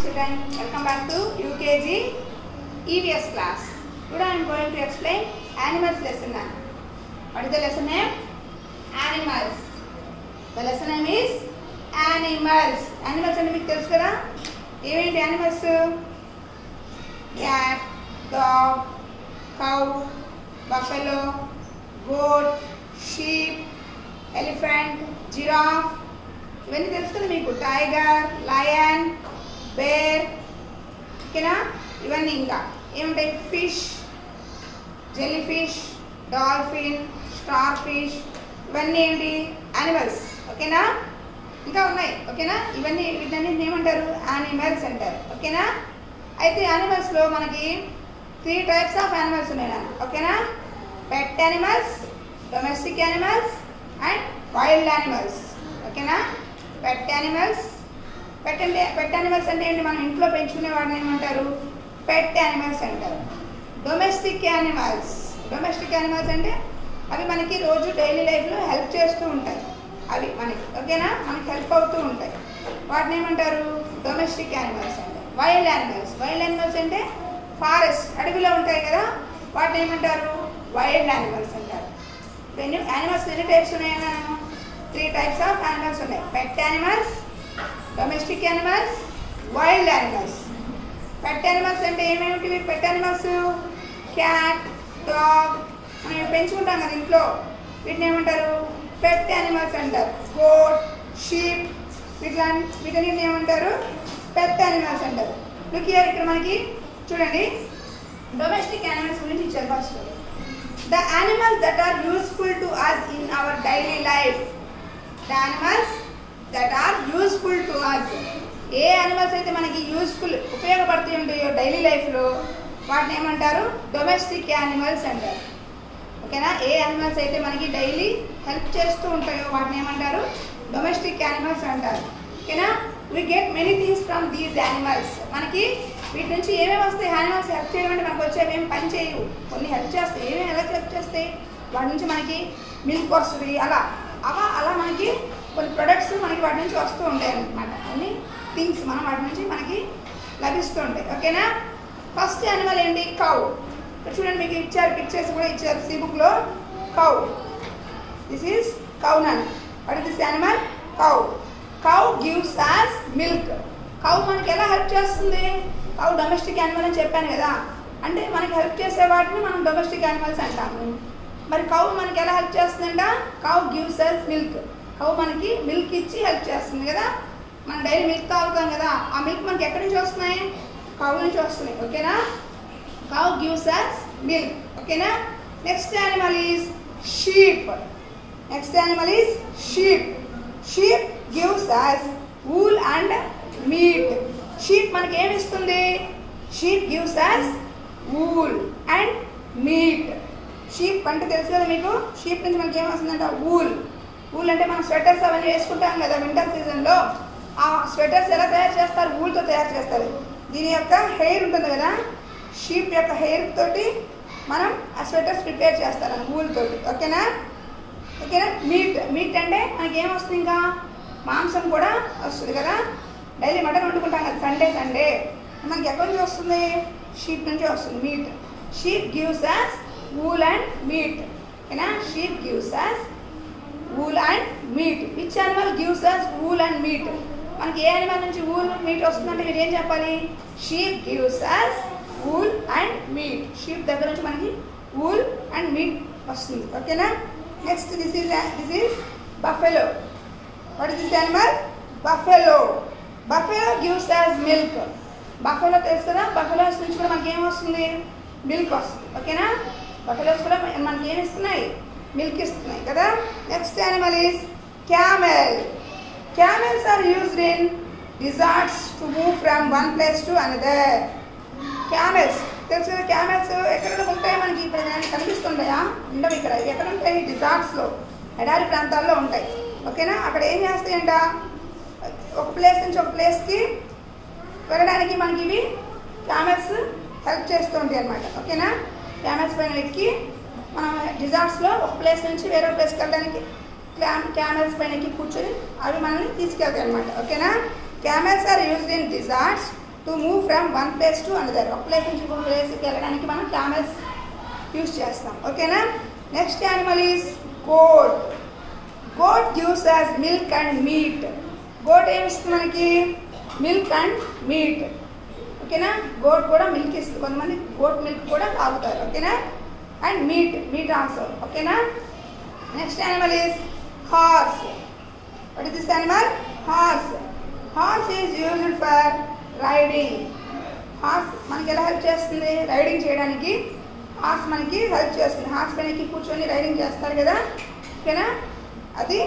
Children, welcome back to UKG EVS class. Today I am going to explain animals lesson. What is the lesson name? Animals. The lesson name is animals. Animals అంటే మీకు తెలుసు కదా? ఏమేంటి animals? Cat, dog, cow, buffalo, goat, sheep, elephant, giraffe. ఇవన్నీ తెలుసు కదా మీకు? Tiger, lion, bear, ఓకేనా? ఇవన్నీ ఇంకా ఏముంటాయి? Fish, jelly fish, dolphin, star fish, ఇవన్నీ ఏంటి? యానిమల్స్, ఓకేనా? ఇంకా ఉన్నాయి, ఓకేనా? ఇవన్నీ వీటన్నిటిని ఏమంటారు? యానిమల్స్ అంటారు, ఓకేనా? అయితే యానిమల్స్లో మనకి 3 types ఆఫ్ యానిమల్స్ ఉన్నాయి నాన్న, ఓకేనా? Pet animals, domestic animals and wild animals, ఓకేనా? పెట్ యానిమల్స్ అంటే ఏంటి? మనం ఇంట్లో పెంచుకునే వాటిని ఏమంటారు? పెట్ యానిమల్స్ అంటారు. డొమెస్టిక్ యానిమల్స్ అంటే అవి మనకి రోజు డైలీ లైఫ్లో హెల్ప్ చేస్తూ ఉంటాయి, అవి మనకి, ఓకేనా? మనకి హెల్ప్ అవుతూ ఉంటాయి, వాటిని ఏమంటారు? డొమెస్టిక్ యానిమల్స్ అంటారు. వైల్డ్ యానిమల్స్ అంటే ఫారెస్ట్, అడవిలో ఉంటాయి కదా, వాటిని ఏమంటారు? వైల్డ్ యానిమల్స్ అంటారు. యానిమల్స్ ఎన్ని టైప్స్ ఉన్నాయన్నా? 3 types ఆఫ్ యానిమల్స్ ఉన్నాయి. పెట్ animals, domestic animals, wild animals. పెట్ యానిమల్స్ అంటే ఏమేమిటి? పెట్ యానిమల్స్ క్యాట్, డాగ్, మనం పెంచుకుంటాం కదా ఇంట్లో, వీటిని ఏమంటారు? పెట్ యానిమల్స్ అంటారు. గోట్, షీప్, వీటన్నిటిని ఏమంటారు? పెట్ యానిమల్స్ అంటారు. లుక్ హియర్, ఇక్కడ మనకి చూడండి డొమెస్టిక్ యానిమల్స్ గురించి ఇచ్చారు. First the animals that are useful to us in our daily life. The animals that are useful to us. ఏ యానిమల్స్ అయితే మనకి యూస్ఫుల్, ఉపయోగపడుతూ ఉంటాయో డైలీ లైఫ్లో, వాటిని ఏమంటారు? డొమెస్టిక్ యానిమల్స్ అంటారు, ఓకేనా? ఏ యానిమల్స్ అయితే మనకి డైలీ హెల్ప్ చేస్తూ ఉంటాయో వాటిని ఏమంటారు? డొమెస్టిక్ యానిమల్స్ అంటారు, ఓకేనా? We get many things from these animals. మనకి వీటి నుంచి ఏమేమి వస్తాయి? యానిమల్స్ హెల్ప్ చేయడం అంటే మనకు వచ్చేవి ఏమి పని చేయవు, కొన్ని హెల్ప్ చేస్తాయి. ఏమేమి ఎలా హెల్ప్ చేస్తాయి? వాటి నుంచి మనకి మిల్క్ వస్తుంది, అలా మనకి కొన్ని ప్రొడక్ట్స్ మనకి వాటి నుంచి వస్తూ ఉంటాయి అన్నమాట. అన్ని థింగ్స్ మనం వాటి నుంచి మనకి లభిస్తూ ఉంటాయి, ఓకేనా? ఫస్ట్ యానిమల్ ఏంటి? కౌ. చూడండి, మీకు ఇచ్చారు, పిక్చర్స్ కూడా ఇచ్చారు సి బుక్లో. కౌ, దిస్ ఈజ్ కౌ నాన్న. What is this animal? Cow. Cow gives us milk. Cow మనకి ఎలా హెల్ప్ చేస్తుంది? కౌ డొమెస్టిక్ యానిమల్ అని చెప్పాను కదా, అంటే మనకి హెల్ప్ చేసే వాటిని మనం డొమెస్టిక్ యానిమల్స్ అంటాము. మరి కౌ మనకి ఎలా హెల్ప్ చేస్తుందంట? Cow gives us milk. Cow మనకి మిల్క్ ఇచ్చి హెల్ప్ చేస్తుంది కదా. మనం డైలీ మిల్క్ తాగుతాం కదా, ఆ మిల్క్ మనకి ఎక్కడి నుంచి వస్తున్నాయి? కౌ నుంచి వస్తున్నాయి, ఓకేనా? కౌ గివ్స్ అస్ మిల్క్, ఓకేనా? Next animal is sheep. Sheep gives us wool and meat. Sheep మనకి ఏమి ఇస్తుంది? Sheep gives us wool and meat. Sheep అంటే తెలుసు కదా మీకు. షీప్ నుంచి మనకి ఏమొస్తుందంట? వూల్ అంటే మనం స్వెటర్స్ అవన్నీ వేసుకుంటాం కదా వింటర్ సీజన్లో. ఆ స్వెటర్స్ ఎలా తయారు చేస్తారు? వూల్తో తయారు చేస్తారు. దీని యొక్క హెయిర్ ఉంటుంది కదా, షీప్ యొక్క హెయిర్ తోటి మనం ఆ స్వెటర్స్ ప్రిపేర్ చేస్తారు వూల్ తోటి, ఓకేనా? మీట్ అంటే మనకి ఏమొస్తుంది? ఇంకా మాంసం కూడా వస్తుంది కదా. డైలీ మటన్ వండుకుంటాం కదా సండే, మనకి ఎక్కడి నుంచి వస్తుంది? షీప్ నుంచి వస్తుంది meat. Sheep gives us wool and meat, ఓకేనా? Sheep gives us wool and meat. Which animal gives us wool and meat? మనకి ఏ యానిమల్ నుంచి వూల్ మీట్ వస్తుందంటే మీరు ఏం చెప్పాలి? Sheep gives us wool and meat. Sheep దగ్గర నుంచి మనకి వూల్ అండ్ మీట్ వస్తుంది, ఓకేనా? Next this is buffalo. What is this animal? Buffalo gives us milk. Buffalo తెలుసు కదా, బఫెలోస్ నుంచి కూడా మనకి ఏమొస్తుంది? మిల్క్ వస్తుంది, ఓకేనా? బఫెలోస్ కూడా మనకి ఏమి ఇస్తున్నాయి? మిల్క్ ఇస్తున్నాయి కదా. Next animal is camel. Camels are used in deserts to move from one place to another. Camels తెలుసు కదా, క్యామెల్స్ ఎక్కడ ఉంటాయి? మనకి ఇక్కడ కనిపిస్తుంటాయా? ఉండవు. ఇక్కడ ఎక్కడ ఉంటాయి? డిజార్ట్స్లో, ఎడారి ప్రాంతాల్లో ఉంటాయి, ఓకేనా? అక్కడ ఏం చేస్తాయంట? ఒక ప్లేస్ నుంచి ఒక ప్లేస్కి వెళ్ళడానికి మనకి ఇవి క్యామెల్స్ హెల్ప్ చేస్తూ ఉంటాయి అన్నమాట, ఓకేనా? క్యామెల్స్ పైన ఎక్కి మనం డిజార్ట్స్లో ఒక ప్లేస్ నుంచి వేరే ప్లేస్కి వెళ్ళడానికి క్యామెల్స్ పైన ఎక్కి కూర్చొని అవి మనల్ని తీసుకెళ్తాయి అన్నమాట, ఓకేనా? Camels are used in deserts to move from one place to another. ఒక ప్లేస్ నుంచి ఇంకొక ప్లేస్కి వెళ్ళడానికి మనం క్యామెల్స్ యూస్ చేస్తాం. ఓకేనా. Next animal is goat. Goat gives us milk and meat. Goat ఏమి ఇస్తుంది మనకి? Milk and meat. ఓకేనా. గోట్ కూడా మిల్క్ ఇస్తుంది. కొంతమంది గోట్ మిల్క్ కూడా తాగుతారు. ఓకేనా. And meat also. ఓకేనా. Next animal is horse. What is this animal? Horse. Horse is used for riding. Horse మనకి ఎలా హెల్ప్ చేస్తుంది? రైడింగ్ చేయడానికి హార్స్ మనకి హెల్ప్ చేస్తుంది. హార్స్ పైనకి కూర్చొని రైడింగ్ చేస్తారు కదా. ఓకేనా. అది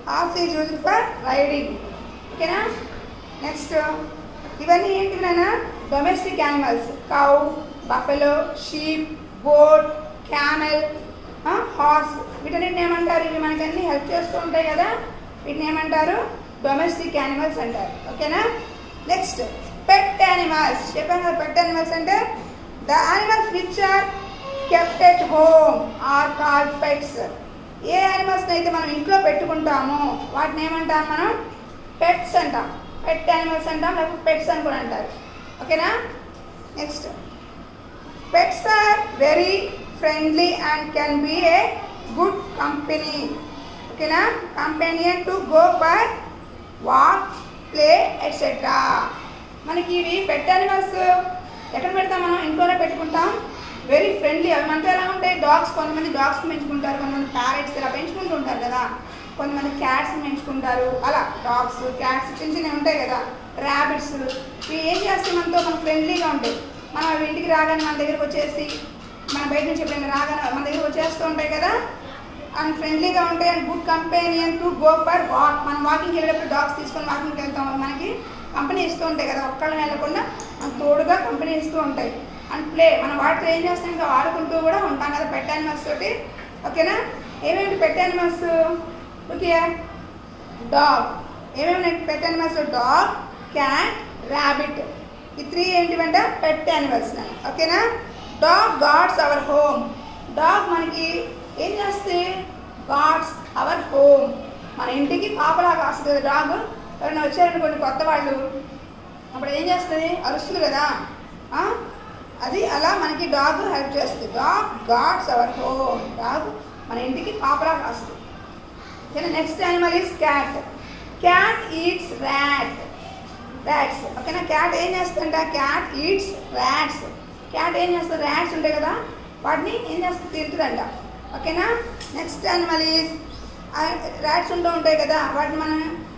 horse is used for riding. ఓకేనా. నెక్స్ట్ ఇవన్నీ ఏంటి నాన్న? Domestic animals. Cow, buffalo, sheep, goat, camel, horse. వీటన్నిటిని ఏమంటారు? ఇవి మనకి అన్ని హెల్ప్ చేస్తూ ఉంటాయి కదా. వీటిని ఏమంటారు? డొమెస్టిక్ యానిమల్స్ అంటారు. ఓకేనా. Next pet animals. చెప్పాను కదా పెట్ యానిమల్స్ అంటే the animals which are kept at home are called pets. ఏ యానిమల్స్ని అయితే మనం ఇంట్లో పెట్టుకుంటామో వాటిని ఏమంటాం మనం? పెట్స్ అంటాం. పెట్ యానిమల్స్ అంటాం, లేకపోతే పెట్స్ అని కూడా అంటారు. ఓకేనా. Next pets are very friendly and can be a good company. ఓకేనా. Companion to go for walk, play etcetera. మనకి ఇవి పెట్ యానిమల్స్ ఎక్కడ పెడతాం? మనం ఇంట్లోనే పెట్టుకుంటాం. Very friendly. అవి మనతో ఎలా ఉంటాయి? డాగ్స్. కొంతమంది డాగ్స్ పెంచుకుంటారు, కొంతమంది ప్యారెట్స్ ఇలా పెంచుకుంటూ ఉంటారు కదా. కొంతమంది క్యాట్స్ పెంచుకుంటారు. అలా డాగ్స్, క్యాట్స్ చిన్న చిన్నవి ఉంటాయి కదా. ర్యాబిట్స్. ఇవి ఏం చేస్తాయి? మనకు ఫ్రెండ్లీగా ఉంటాయి. మనం అవి ఇంటికి రాగానే మన దగ్గరకు వచ్చేసి, మన బయట నుంచి ఎప్పుడైనా రాగానే మన దగ్గరకు వచ్చేస్తూ ఉంటాయి కదా. అండ్ ఫ్రెండ్లీగా ఉంటాయి. And good companion to go for walk. మనం వాకింగ్కి వెళ్ళేటప్పుడు డాగ్స్ తీసుకొని వాకింగ్కి వెళ్తాం. మనకి కంపెనీ ఇస్తూ ఉంటాయి కదా. ఒక్కళ్ళని వెళ్ళకుండా మనకు తోడుగా కంపెనీ ఇస్తూ ఉంటాయి. And play. మనం వాటితో ఏం చేస్తాం? ఇంకా ఆడుకుంటూ కూడా ఉంటాం కదా పెట్ యానిమల్స్ తోటి. ఓకేనా. ఏమేమి పెట్ యానిమల్స్? ఓకే. డాగ్. ఏమేమి pet animals? Dog, cat, rabbit. ఈ 3 ఏంటివంటే పెట్ యానిమల్స్. ఓకేనా. Dog guards our home. Dog మనకి ఏం చేస్తే? Guards our home. మన ఇంటికి కాపలా కాస్తుంది డాగ్. ఎవరైనా వచ్చారనుకోండి కొత్త వాళ్ళు, అప్పుడు ఏం చేస్తుంది? అరుస్తుంది కదా. అది అలా మనకి డాగ్ హెల్ప్ చేస్తుంది. Dog guards our home. Dog మన ఇంటికి కాపలా కాస్తుంది. ఓకేనా. Next animal is cat. Cat eats rats. ఓకేనా. క్యాట్ ఏం చేస్తుందంట? Cat eats rats. క్యాట్ ఏం చేస్తుంది? ర్యాట్స్ ఉంటాయి కదా, వాటిని ఏం చేస్తుంది? తింటుందంట. ఓకేనా. నెక్స్ట్ యానిమల్ ఈజ్ ర్యాట్స్ ఉంటూ ఉంటాయి కదా, వాటిని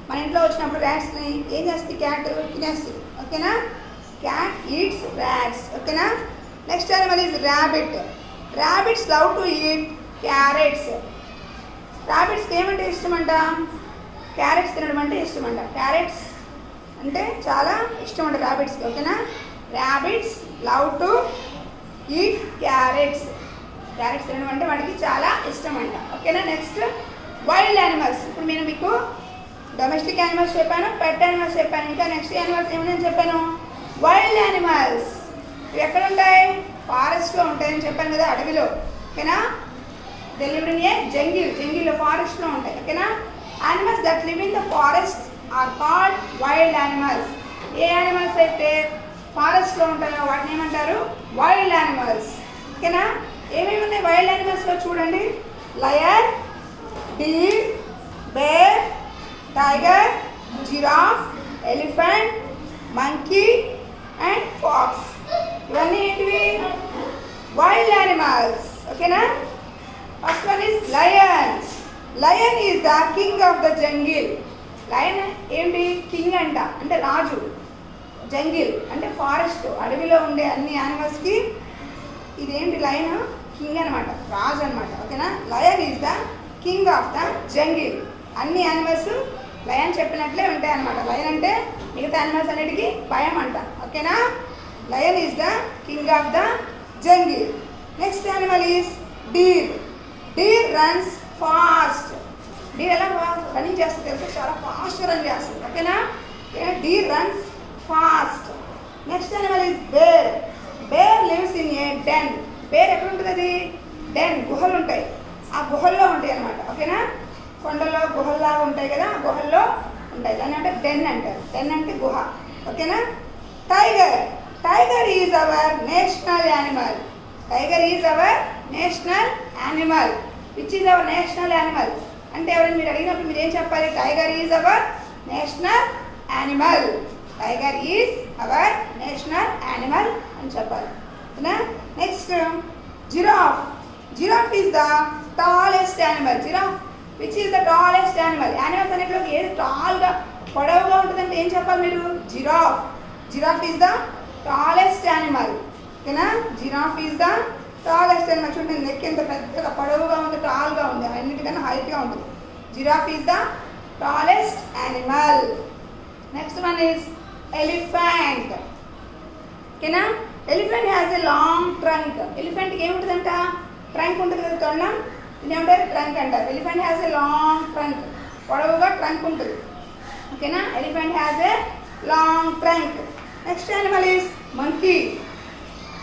మన ఇంట్లో వచ్చినప్పుడు ర్యాట్స్ని ఏం చేస్తుంది? క్యాట్ తినేస్తుంది. ఓకేనా. Cat eats rats. ఓకేనా. Next animal is rabbit. Rabbits love to eat carrots. ర్యాబిట్స్కి ఏమంటే ఇష్టమంట? క్యారెట్స్ తినడం అంటే ఇష్టమంట. క్యారెట్స్ అంటే చాలా ఇష్టం అంట ర్యాబిట్స్కి. ఓకేనా. Rabbits love to eat carrots. Carrots తినడం అంటే వాటికి చాలా ఇష్టం అంట. ఓకేనా. Next wild animals. ఇప్పుడు నేను మీకు డొమెస్టిక్ యానిమల్స్ చెప్పాను, పెట్ యానిమల్స్ చెప్పాను. ఇంకా నెక్స్ట్ యానిమల్స్ ఏమని చెప్పాను? Wild animals. ఇవి ఎక్కడ ఉంటాయి? ఫారెస్ట్లో ఉంటాయని చెప్పాను కదా, అడవిలో. ఓకేనా. They live in a jungle ఫారెస్ట్లో ఉంటాయి. ఓకేనా. Animals that live in the forest are called wild animals. ఏ యానిమల్స్ అయితే ఫారెస్ట్లో ఉంటాయో వాటిని ఏమంటారు? Wild animals. ఓకేనా. ఏమేమి ఉన్నాయి వైల్డ్ యానిమల్స్లో చూడండి? Lion, deer, bear, tiger, giraffe, elephant, monkey and fox. ఇవన్నీ ఏంటివి? Wild animals. ఓకేనా. First one is lion. Lion is the king of the jungle. Lion ఏంటి? కింగ్ అంట, అంటే రాజు. జంగిల్ అంటే ఫారెస్ట్, అడవిలో ఉండే అన్ని యానిమల్స్కి ఇదేంటి? లయన్ కింగ్ అనమాట, రాజు అనమాట. ఓకేనా. Lion is the king of the jungle. అన్ని యానిమల్స్ లయన్ చెప్పినట్లే ఉంటాయి అనమాట. లయన్ అంటే మిగతా యానిమల్స్ అన్నిటికీ భయం అంట. ఓకేనా. Lion is the king of the jungle. Next animal is deer. Deer runs fast. Deer ఎలా రన్నింగ్ చేస్తుంది తెలుసు? చాలా ఫాస్ట్గా రన్ చేస్తుంది. ఓకేనా. Deer runs fast. Next animal is bear. Bear lives in a den. Bear ఎక్కడ ఉంటుంది? అది డెన్, గుహలు ఉంటాయి. ఆ గుహల్లో ఉంటాయి అనమాట. ఓకేనా. కొండల్లో గుహల్లాగా ఉంటాయి కదా, ఆ గుహల్లో ఉంటాయి. దాన్ని అంటే డెన్ అంటారు. డెన్ అంటే గుహ. ఓకేనా. Tiger. Tiger is our national animal. Tiger is our national animal. Which is our national animal అంటే ఎవరైనా మీరు అడిగినప్పుడు మీరు ఏం చెప్పాలి? Tiger is our national animal. Tiger is our national animal అని చెప్పాలి. Next giraffe. Giraffe is the tallest animal. Giraffe which is the tallest animal. Animals అన్నింటిలోకి ఏది టాల్గా పొడవుగా ఉంటుందంటే ఏం చెప్పాలి మీరు? Giraffe. Giraffe is the tallest animal. ఓకేనా? Giraffe is the tallest animal. చూడండి నెక్ ఎంత పెద్దగా పొడవుగా ఉంది, టాల్గా ఉంది, అన్నిటికన్నా హైట్గా ఉంటుంది. Giraffe is the tallest animal. Next one is elephant. ఓకేనా? Elephant has a long trunk. ఎలిఫెంట్కి ఏముంటుందంట? ట్రంక్ ఉంటుంది కదా, తొండం, ఏమంటారు? ట్రంక్ అంటారు. Elephant has a long trunk. పొడవుగా ట్రంక్ ఉంటుంది. ఓకేనా? Elephant has a long trunk. Next animal is monkey.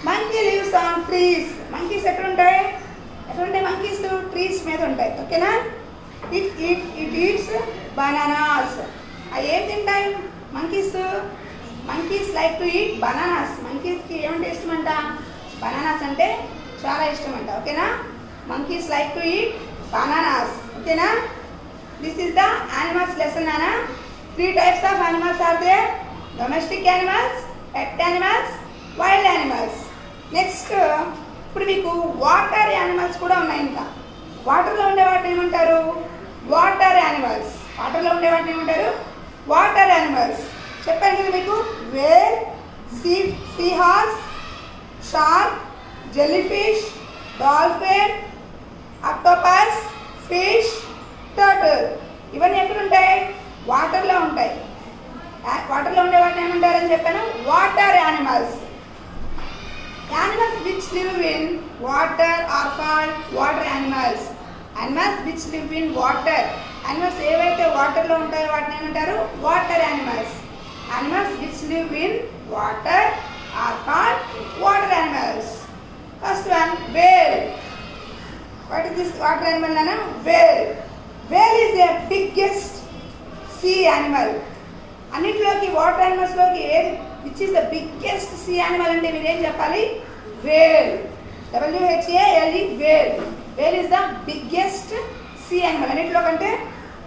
Monkey lives on trees. Monkeys ఎక్కడ ఉంటాయి? మంకీస్ ట్రీస్ మీద ఉంటాయి. ఓకేనా? It eats bananas. అవి ఏం తింటాయి monkeys? Monkeys like to eat bananas. మంకీస్కి ఏమంటే ఇష్టం అంట? బనానాస్ అంటే చాలా ఇష్టం అంట. ఓకేనా? Monkeys like to eat bananas. ఓకేనా? This is the animals lesson నానా. 3 types of animals are there: domestic animals, pet animals, wild animals. Next ఇప్పుడు మీకు వాటర్ యానిమల్స్ కూడా ఉన్నాయి. ఇంకా వాటర్లో ఉండే వాటిని ఏమంటారు? Water animals. వాటర్లో ఉండే వాటిని ఏమంటారు? Water animals. చెప్పాను కదా మీకు, whale, sea horse, shark, jellyfish, dolphin, octopus, fish, turtle. ఇవన్నీ ఎక్కడ ఉంటాయి? వాటర్లో ఉంటాయి. వాటర్లో ఉండే వాటిని ఏమంటారని చెప్పాను? Water animals. Animals which live in water are called water animals. Animals which live in water. Animals ఏవైతే వాటర్లో ఉంటాయో వాటిని ఏమంటారు? Water animals. Animals which live in water are called water animals. First one, whale. What is this water animal nana? Whale. Whale is the biggest sea animal. అన్నిటిలోకి water యానిమల్స్లోకి ఏది which is the biggest sea animal అంటే మీరు ఏం చెప్పాలి? Whale. WHALE, whale. Whale is the biggest sea animal. అన్నిటిలో కంటే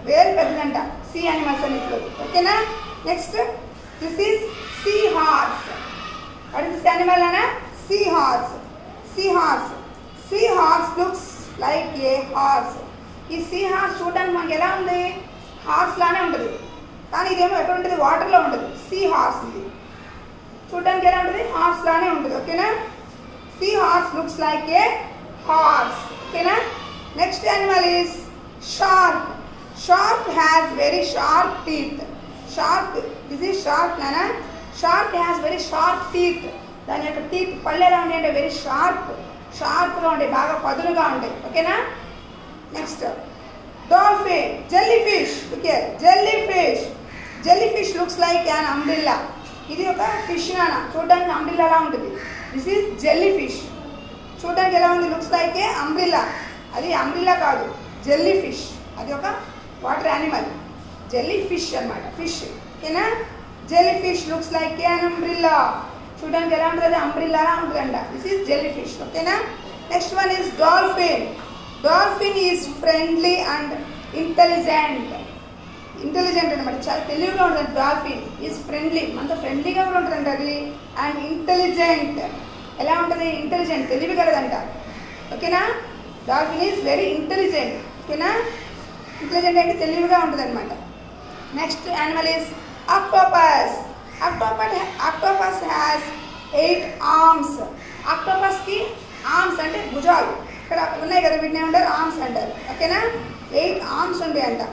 whale పెద్దదంట సీ యానిమల్స్ అన్నిటిలో. ఓకేనా? Next this is sea horse. What is this animal అనా? Sea horse. Sea horse. Sea horse looks like a horse. ఈ sea horse చూడడానికి మనకి ఎలా ఉంది? హార్స్ లానే ఉంటుంది, కానీ ఇదేమో ఎక్కడ ఉంటుంది? వాటర్లో ఉంటుంది. Sea horse. ఇది చూడడానికి ఎలా ఉంటుంది? హార్స్ లానే ఉంటుంది. ఓకేనా? Sea horse looks like a horse. ఓకేనా? Next animal is shark. Shark has very sharp teeth. Shark, this is shark నానా. Shark has very sharp teeth. దాని యొక్క టీత్ పళ్ళు ఎలా ఉంటాయి అంటే వెరీ షార్ప్గా ఉంటాయి, బాగా పదులుగా ఉంటాయి. ఓకేనా? Next dolphin. Jellyfish. Okay, jellyfish. Jellyfish looks like an umbrella. ఇది ఒక ఫిష్ నానా, చూడడానికి అంబ్రిల్లా ఎలా ఉంటుంది. This is jellyfish. చూడడానికి ఎలా ఉంది? Looks like a umbrella. అది అంబ్రిల్లా కాదు, జెల్లీఫిష్. అది ఒక వాటర్ యానిమల్. జెల్లీఫిష్ అన్నమాట, ఫిష్. ఓకేనా? Jellyfish looks like a an umbrella. చూడడానికి ఎలా ఉంటుంది? అంబ్రిల్లా ఉంటుందంట. This is jellyfish. ఓకేనా? Next one is dolphin. Dolphin is friendly and intelligent. Intelligent అనమాట, చాలా తెలివిగా ఉంటుంది. డాల్ఫిన్ ఈజ్ ఫ్రెండ్లీ, మనతో ఫ్రెండ్లీగా కూడా ఉంటుందంట అది. అండ్ ఇంటెలిజెంట్, ఎలా ఉంటుంది? ఇంటెలిజెంట్, తెలివి కలదంట. ఓకేనా? Dolphin is very intelligent. ఓకేనా? ఇంటెలిజెంట్ అంటే తెలివిగా ఉంటుంది అనమాట. Next animal is octopus. Octopus has 8 arms. ఆక్టోపస్కి ఆర్మ్స్ అంటే భుజాలు ఇక్కడ ఉన్నాయి కదా, వీటిని ఏమంటారు? ఆర్మ్స్ అంటారు. ఓకేనా? 8 arms ఉంటాయి అంట.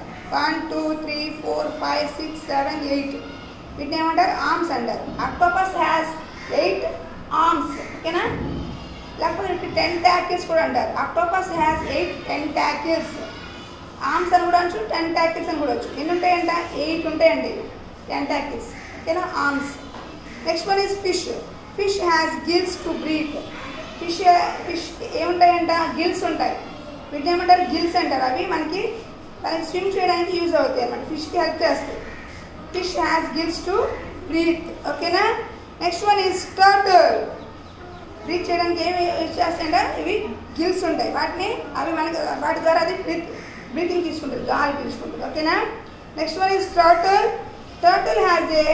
1 2 3 4 5 6 7 8. వీటిని ఏమంటారు? ఆర్మ్స్ అంటారు. Octopus has 8 arms. ఓకేనా? లేకపోతే 10 tentacles కూడా అంటారు. Octopus has 10 tentacles. ఆర్మ్స్ అని కూడా అనొచ్చు, 10 tentacles అని కూడా వచ్చు. ఎన్ని ఉంటాయంట? 8 ఉంటాయండి tentacles. ఓకేనా? Arms. Next one is fish. Fish has gills to breathe. Fish ఏముంటాయంట? గిల్స్ ఉంటాయి. వీటిని ఏమంటారు? గిల్స్ అంటారు. అవి మనకి దానికి స్విమ్ చేయడానికి యూజ్ అవుతాయి అన్నమాట, ఫిష్కి హెల్ప్ చేస్తాయి. Fish has gills to breathe. ఓకేనా? Next one is turtle. Breathe చేయడానికి ఏమి యూజ్ చేస్తాయంటే ఇవి గిల్స్ ఉంటాయి, అవి మనకి వాటి ద్వారా అది బ్రీతింగ్ తీసుకుంటుంది, గాలి తీసుకుంటుంది. ఓకేనా. Next one is turtle. Turtle has a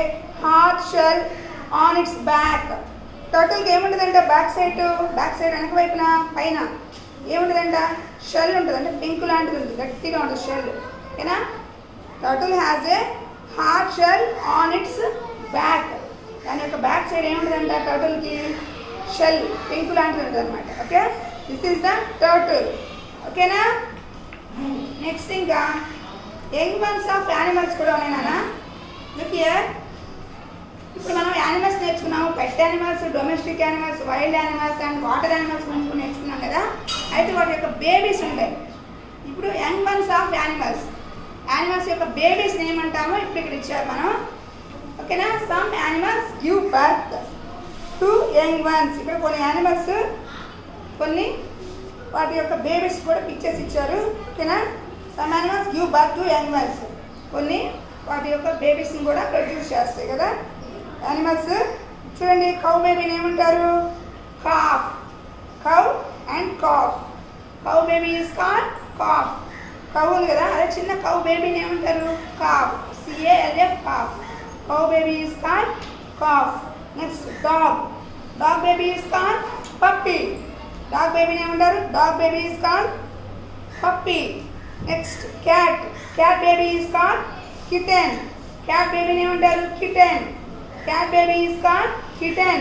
hard shell on its back. టర్టిల్కి ఏముంటుందంటే బ్యాక్ సైడ్ వెనక వైపున పైన ఏముంటుందంట షెల్ ఉంటుంది, అంటే పెంకు లాంటిది ఉంటుంది, గట్టిగా ఉంటుంది షెల్. ఓకేనా. Turtle has a hard shell on its back. దాని యొక్క బ్యాక్ సైడ్ ఏముంటుందంట టర్టిల్కి షెల్, పెంకు లాంటిది ఉంటుంది అనమాట. Okay, this is the turtle. ఓకేనా. నెక్స్ట్ ఇంకా యంగ్ వన్స్ ఆఫ్ యానిమల్స్ కూడా ఉన్నాయి నాన్న. Look here. ఇప్పుడు మనం యానిమల్స్ నేర్చుకున్నాము, pet animals, domestic animals, wild animals and water animals గురించి నేర్చుకున్నాం కదా. అయితే వాటి యొక్క బేబీస్ ఉంటాయి. ఇప్పుడు యంగ్ వన్స్ ఆఫ్ యానిమల్స్ యొక్క బేబీస్ ఏమంటామో ఇప్పుడు ఇక్కడ ఇచ్చారు మనం. ఓకేనా. Some animals give birth to young ones. ఇక్కడ కొన్ని యానిమల్స్ కొన్ని వాటి యొక్క బేబీస్ కూడా పిక్చర్స్ ఇచ్చారు. ఓకేనా. Some animals give birth to young ones. కొన్ని వాటి యొక్క బేబీస్ని కూడా ప్రొడ్యూస్ చేస్తాయి కదా యానిమల్స్. చూడండి, కౌ బేబీని ఏమంటారు? Calf. Cow and calf. Cow baby is called calf. Cow ఉంది కదా, అదే చిన్న కౌ బేబీని ఏమంటారు? Calf. CALF calf. Cow baby is called calf. Next dog. Dog baby is called puppy. Dog బేబీని ఏమంటారు? Dog baby is called puppy. Next cat. Cat baby is called kitten. Cat బేబీని ఏమంటారు? Kitten. Cat baby is called kitten.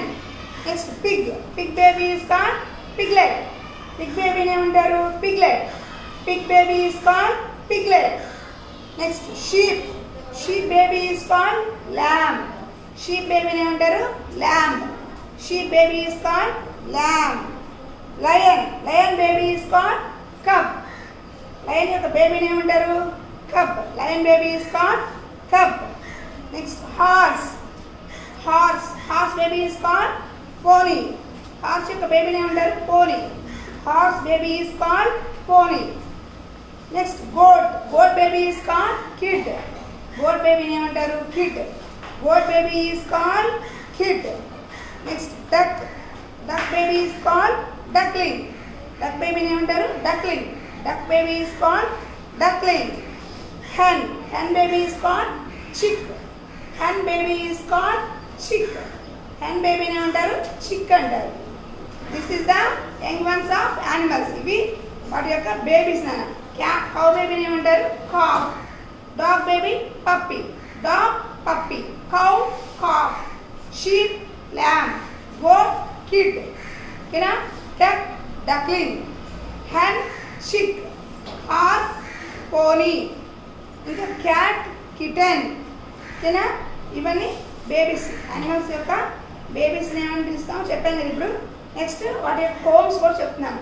Next pig. Pig baby is called piglet. Pig baby name antaru piglet. Pig baby is called piglet. Next sheep. Sheep baby is called lamb. Sheep baby name antaru lamb. Sheep baby is called lamb. Lion. Lion baby is called cub. Lion yokka baby name antaru cub. Lion baby is called cub. Next horse. Horse baby is called pony. Horse యొక్క baby name అంటారు pony. Horse baby is called pony. Next goat. Goat baby is called kid. Goat baby name అంటారు kid. Goat baby is called kid. Next duck. Duck baby is called duckling. Duck baby name అంటారు duckling. Duck baby is called duckling. Hen. Hen baby is called chick. Hen baby is called chick. Hen baby ni antaru chick antaru. This is the young ones of animals. Ivi vaati yokka babies nana. Cow baby ni antaru calf. Dog baby puppy. Dog puppy. Cow calf. Sheep lamb. Goat kid. Kina duck duckling. Hen chick. Horse pony. Inka cat kitten. Kina ఇవన్నీ babies, animals యొక్క babies ఏమని పిలుస్తామో చెప్పాను కదా ఇప్పుడు. Next వాటి యొక్క homes కూడా చెప్తున్నాను.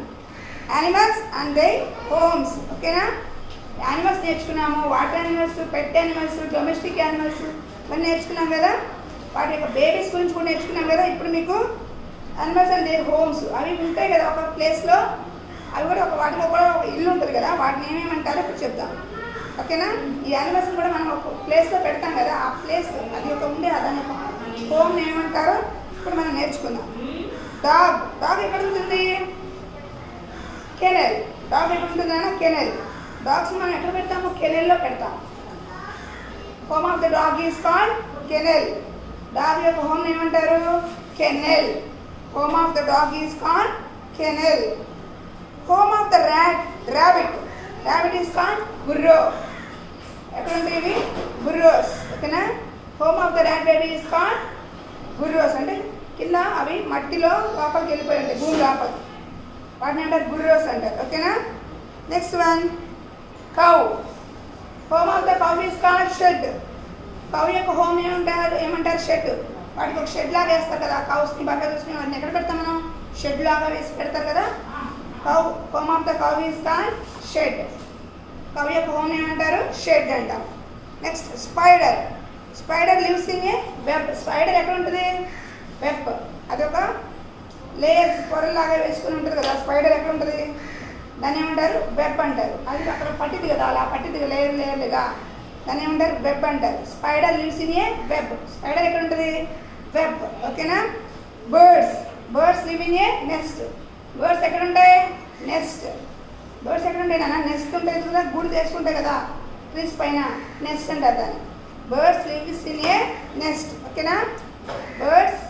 Animals and they homes. ఓకేనా. యానిమల్స్ నేర్చుకున్నాము, వాటర్ యానిమల్స్, పెట్ యానిమల్స్, డొమెస్టిక్ యానిమల్స్ ఇవన్నీ నేర్చుకున్నాం కదా. వాటి యొక్క బేబీస్ గురించి కూడా నేర్చుకున్నాం కదా. ఇప్పుడు మీకు యానిమల్స్ అండ్ దే హోమ్స్ అవి ఉంటాయి కదా ఒక ప్లేస్లో, అవి కూడా వాటిలో కూడా ఒక ఇల్లు ఉంటుంది కదా, వాటిని ఏమేమంటారో ఇప్పుడు చెప్తాం. ఓకేనా. ఈ యానిమల్స్ కూడా మనం ఒక ప్లేస్లో పెడతాం కదా, ఆ ప్లేస్ అది ఒక ఉండే దాని యొక్క హోమ్ ఏమంటారో ఇప్పుడు మనం నేర్చుకుందాం. డాగ్. డాగ్ ఎక్కడ ఉంటుంది? కెనెల్. డాగ్ ఎక్కడ ఉంటుంది అన్న? కెనెల్. డాగ్స్ మనం ఎక్కడ పెడతాము? కెనెల్లో పెడతాం. Home of the dog is called kennel. Dog యొక్క హోమ్ ఏమంటారు? Kennel. Home of the dog is called kennel. Home of the rabbit. Rabbit is called burrow. ఎక్కడ ఉంటాయి ఇవి? burrows. ఓకేనా. Home of the rat baby is called burrows. అంటే కింద అవి మట్టిలో లోపలికి వెళ్ళిపోయి ఉంటాయి, భూమి లోపలికి, వాటిని అంటారు burrows అంటారు. ఓకేనా. Next one cow. Home of the cow is called shed. Cow యొక్క హోమ్ ఏమంటారు? షెడ్. వాటికి ఒక షెడ్ లాగా వేస్తారు కదా, కౌస్ని బాగా చూసుకుని వాటిని ఎక్కడ పెడతాం మనం? షెడ్ లాగా వేసి పెడతారు కదా. Cow. Home of the cow is called shed. Cow యొక్క హోమ్ ఏమంటారు? షెడ్ అంటాం. Next spider. Spider lives in a web. Spider ఎక్కడ ఉంటుంది? వెబ్. అదొక లేయర్స్ పొరలాగా వేసుకుని ఉంటుంది కదా, స్పైడర్ ఎక్కడ ఉంటుంది? దాన్ని ఏమంటారు? వెబ్ అంటారు. అది అక్కడ పట్టింది కదా, అలా పట్టింది లేయర్లుగా, దాన్ని ఏమంటారు? వెబ్ అంటారు. Spider lives in a web. Spider ఎక్కడ ఉంటుంది? వెబ్. ఓకేనా? Birds live in a nest. Birds ఎక్కడ ఉంటాయి? నెస్ట్. బర్డ్స్ ఎక్కడ ఉంటాయి నాన్న? నెస్ట్ ఉంటాయి కదా, గూడు చేసుకుంటాయి కదా ట్రీస్ పైన, నెస్ట్ అంటారు దాన్ని. Birds lives in a nest. ఓకేనా? Birds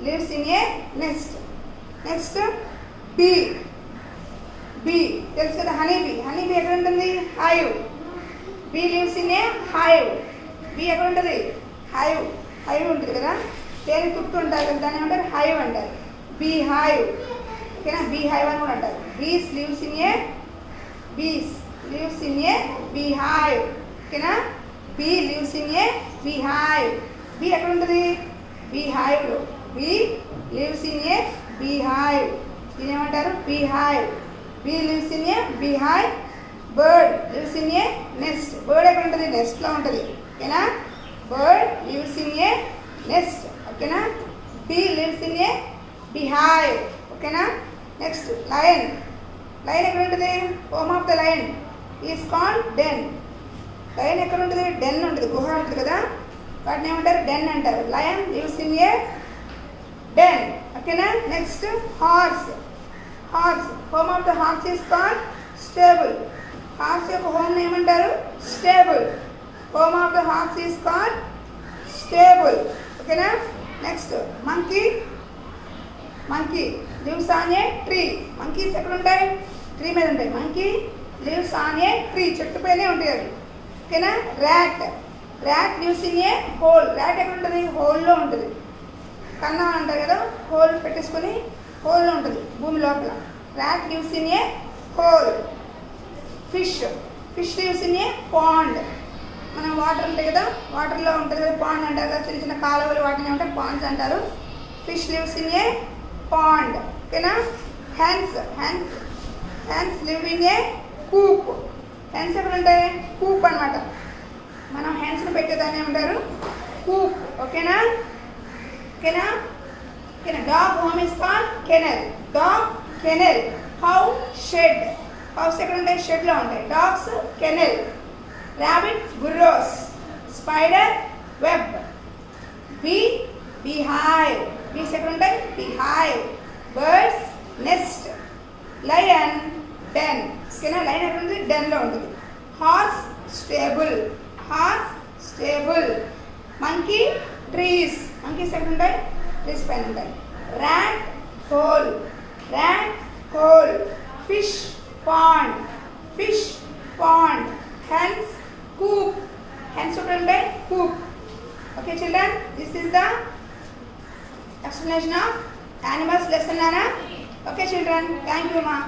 lives in a nest. Next bee. తెలుసు కదా, హనీ బీ ఎక్కడ ఉంటుంది? Hive. Bee lives in a hive. Bee ఎక్కడ ఉంటుంది? హైవ్ ఉంటుంది కదా, తేనె తుట్టు ఉంటారు కదా, దాన్ని ఏమంటారు? హైవ్ అంటారు. Bee hive. ఓకేనా? బీ హైవ్ అని కూడా అంటారు. Bees lives in a bee hive. ఓకేనా? Bee lives in a bee hive. Bee ఎక్కడ ఉంటుంది? బీ హైవ్లో. Bee lives in a bee hive. దీని ఏమంటారు? Bee hive. Bee lives in a bee hive. Bird lives in a nest. Bird ఎక్కడ ఉంటుంది? నెస్ట్లో ఉంటుంది. ఓకేనా? Bird lives in a nest. ఓకేనా? Bee lives in a bee hive. ఓకేనా? Next lion ఎక్కడ ఉంటుంది? Home of the lion is called den. Lion ఎక్కడ ఉంటుంది? డెన్ ఉంటుంది, గుహ ఉంటుంది కదా, వాటిని ఏమంటారు? డెన్ అంటారు. Lion lives in a den. ఓకేనా? Next horse. Home of the horse is called stable. Horse యొక్క హోమ్ ఏమంటారు? Stable. Home of the horse is called stable. ఓకేనా? Next monkey lives on a tree. Monkeys ఎక్కడ ఉంటాయి? Tree మీద ఉంటాయి. Monkey lives on a tree, చెట్టు పైనే ఉంటాయి అవి. ఓకేనా? Rat lives in a hole. Rat ఎక్కడ ఉంటుంది? హోల్లో ఉంటుంది. కన్నా అంటారు కదా, హోల్ పెట్టేసుకొని హోల్లో ఉంటుంది భూమి లోపల. Rat lives in a hole. Fish lives in a pond. మనం వాటర్ ఉంటాయి కదా, వాటర్లో ఉంటుంది కదా, పాండ్ అంటారు కదా, చిన్న కాలువలు, వాటిని ఏమంటే పాండ్స్ అంటారు. Fish lives in a pond. ఓకేనా? Hens live in a coop. Hens ఎక్కడ ఉంటాయి? కూప్ అనమాట. మనం హెన్స్ని పెట్టేదాన్ని ఏమంటారు? కూప్. ఓకేనా? Dog home is called kennel. Cow shed. Cows ఎక్కడ ఉంటాయి? షెడ్లో ఉంటాయి. Dogs kennel. Rabbit burrows. Spider web. Bee hive. Bees ఎక్కడ ఉంటాయి? Bee hive. Birds nest. Lion den. ఓకేనా? లయన్ ఎక్కడ ఉంటుంది? డెన్లో ఉంటుంది. Horse stable. Monkey trees. Monkeys ఎక్కడ ఉంటాయి? ట్రీస్ పైన ఉంటాయి. Rat hole. Fish pond. Hens coop. Hens ఎక్కడ ఉంటాయి? Koop. Okay children, this is the explanation of animals lesson. Okay children, thank you ma.